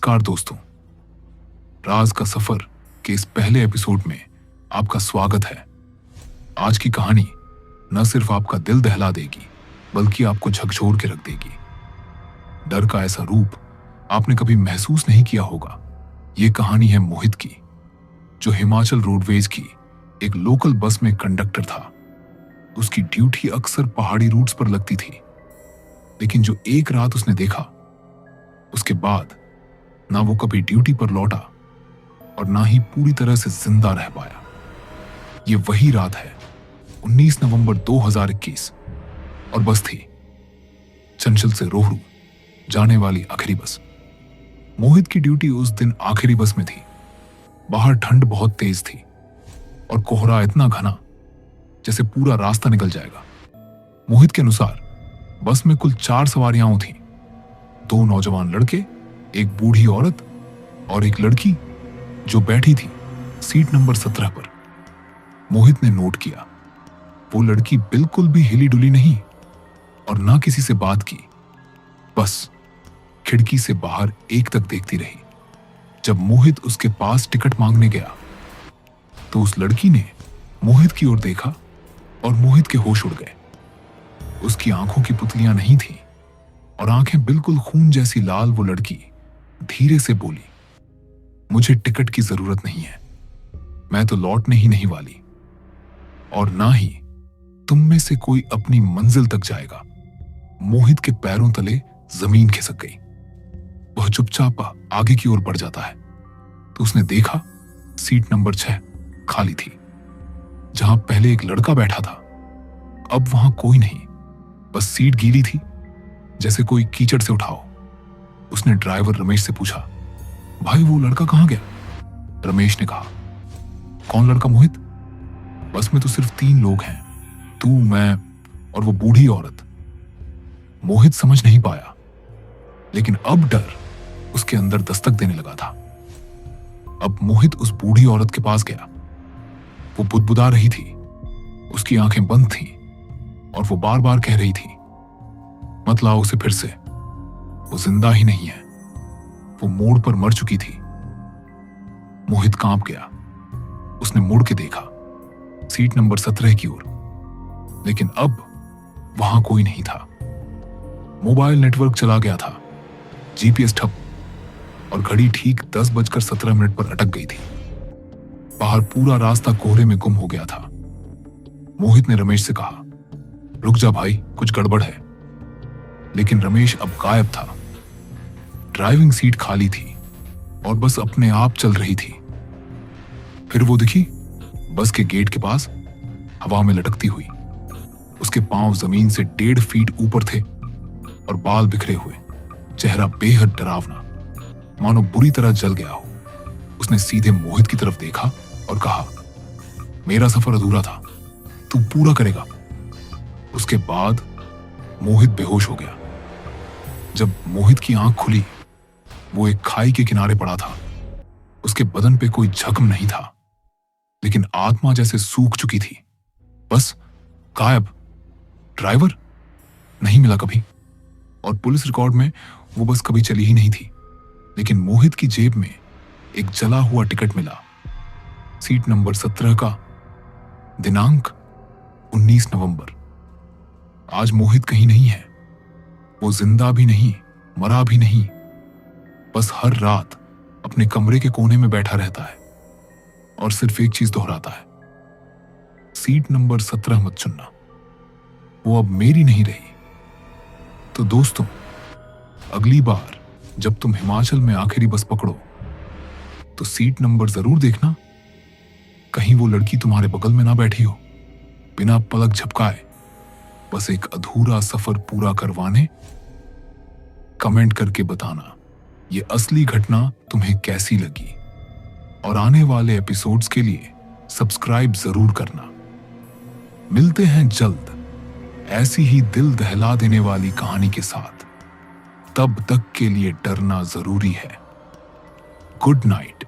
नमस्कार दोस्तों, राज का सफर के इस पहले एपिसोड में आपका स्वागत है। आज की कहानी न सिर्फ आपका दिल दहला देगी बल्कि आपको झकझोर के रख देगी। डर का ऐसा रूप आपने कभी महसूस नहीं किया होगा। ये कहानी है मोहित की, जो हिमाचल रोडवेज की एक लोकल बस में कंडक्टर था। उसकी ड्यूटी अक्सर पहाड़ी रूट्स पर लगती थी, लेकिन जो एक रात उसने देखा, उसके बाद ना वो कभी ड्यूटी पर लौटा और ना ही पूरी तरह से जिंदा रह पाया। ये वही रात है, 19 नवंबर 2021, और बस थी चंचल से रोहड़ू जाने वाली आखिरी बस। मोहित की ड्यूटी उस दिन आखिरी बस में थी। बाहर ठंड बहुत तेज थी और कोहरा इतना घना जैसे पूरा रास्ता निकल जाएगा। मोहित के अनुसार बस में कुल 4 सवारियां थीं। 2 नौजवान लड़के, एक बूढ़ी औरत और एक लड़की जो बैठी थी सीट नंबर 17 पर। मोहित ने नोट किया, वो लड़की बिल्कुल भी हिली डुली नहीं और ना किसी से बात की, बस खिड़की से बाहर एक तक देखती रही। जब मोहित उसके पास टिकट मांगने गया तो उस लड़की ने मोहित की ओर देखा और मोहित के होश उड़ गए। उसकी आंखों की पुतलियां नहीं थीं और आंखें बिल्कुल खून जैसी लाल। वो लड़की धीरे से बोली, मुझे टिकट की जरूरत नहीं है, मैं तो लौटने ही नहीं वाली और ना ही तुम में से कोई अपनी मंजिल तक जाएगा। मोहित के पैरों तले जमीन खिसक गई। वह चुपचाप आगे की ओर बढ़ जाता है तो उसने देखा सीट नंबर 6 खाली थी। जहां पहले एक लड़का बैठा था, अब वहां कोई नहीं, बस सीट गीली थी जैसे कोई कीचड़ से उठाओ। उसने ड्राइवर रमेश से पूछा, भाई वो लड़का कहां गया? रमेश ने कहा, कौन लड़का मोहित? बस में तो सिर्फ 3 लोग हैं, तू, मैं और वो बूढ़ी औरत। मोहित समझ नहीं पाया, लेकिन अब डर उसके अंदर दस्तक देने लगा था। अब मोहित उस बूढ़ी औरत के पास गया। वो बुदबुदा रही थी, उसकी आंखें बंद थीं और वो बार बार कह रही थी, मत लाओ उसे फिर से, वो जिंदा ही नहीं है, वो मोड़ पर मर चुकी थी। मोहित कांप गया। उसने मुड़ के देखा सीट नंबर 17 की ओर, लेकिन अब वहां कोई नहीं था। मोबाइल नेटवर्क चला गया था, जीपीएस ठप, और घड़ी ठीक 10:17 पर अटक गई थी। बाहर पूरा रास्ता कोहरे में गुम हो गया था। मोहित ने रमेश से कहा, रुक जा भाई, कुछ गड़बड़ है। लेकिन रमेश अब गायब था। ड्राइविंग सीट खाली थी और बस अपने आप चल रही थी। फिर वो दिखी बस के गेट के पास, हवा में लटकती हुई। उसके पांव जमीन से 1.5 फीट ऊपर थे और बाल बिखरे हुए, चेहरा बेहद डरावना, मानो बुरी तरह जल गया हो। उसने सीधे मोहित की तरफ देखा और कहा, मेरा सफर अधूरा था, तू पूरा करेगा। उसके बाद मोहित बेहोश हो गया। जब मोहित की आंख खुली, वो एक खाई के किनारे पड़ा था। उसके बदन पे कोई जख्म नहीं था, लेकिन आत्मा जैसे सूख चुकी थी। बस गायब। ड्राइवर नहीं मिला कभी, और पुलिस रिकॉर्ड में वो बस कभी चली ही नहीं थी। लेकिन मोहित की जेब में एक जला हुआ टिकट मिला, सीट नंबर 17 का, दिनांक 19 नवंबर। आज मोहित कहीं नहीं है, वो जिंदा भी नहीं, मरा भी नहीं, बस हर रात अपने कमरे के कोने में बैठा रहता है और सिर्फ एक चीज दोहराता है, सीट नंबर 17 मत चुनना, वो अब मेरी नहीं रही। तो दोस्तों, अगली बार जब तुम हिमाचल में आखिरी बस पकड़ो तो सीट नंबर जरूर देखना, कहीं वो लड़की तुम्हारे बगल में ना बैठी हो, बिना पलक झपकाए, बस एक अधूरा सफर पूरा करवाने। कमेंट करके बताना ये असली घटना तुम्हें कैसी लगी, और आने वाले एपिसोड्स के लिए सब्सक्राइब जरूर करना। मिलते हैं जल्द ऐसी ही दिल दहला देने वाली कहानी के साथ। तब तक के लिए डरना जरूरी है। Good night.